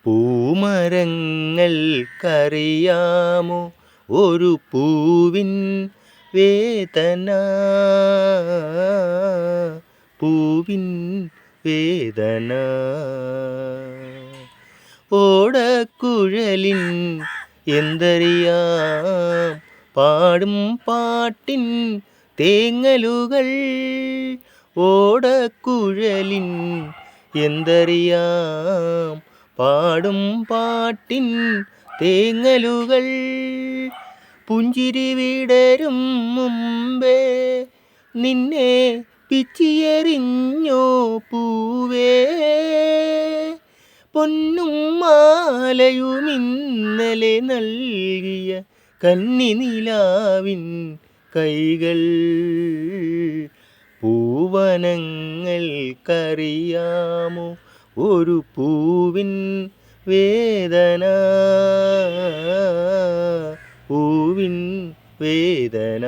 പൂമരങ്ങൾക്കറിയാമോ ഒരു പൂവിൻ വേദന? പൂവിൻ വേദന. ഓടക്കുഴലിൻ എന്തറിയാം പാടും പാട്ടിൻ തേങ്ങലുകൾ. ഓടക്കുഴലിൻ എന്തറിയാം പാടും പാട്ടിൻ തേങ്ങലുകൾ. പുഞ്ചിരി വിടരും മുമ്പേ നിന്നെ പിച്ചിയെറിഞ്ഞോ പൂവേ. പൊന്നും മാലയും ഇന്നലെ നൽകിയ കന്നിനിലാവിൻ കൈകൾ. പൂവനങ്ങൾക്കറിയാമോ ഒരു പൂവിൻ വേദന? പൂവിൻ വേദന.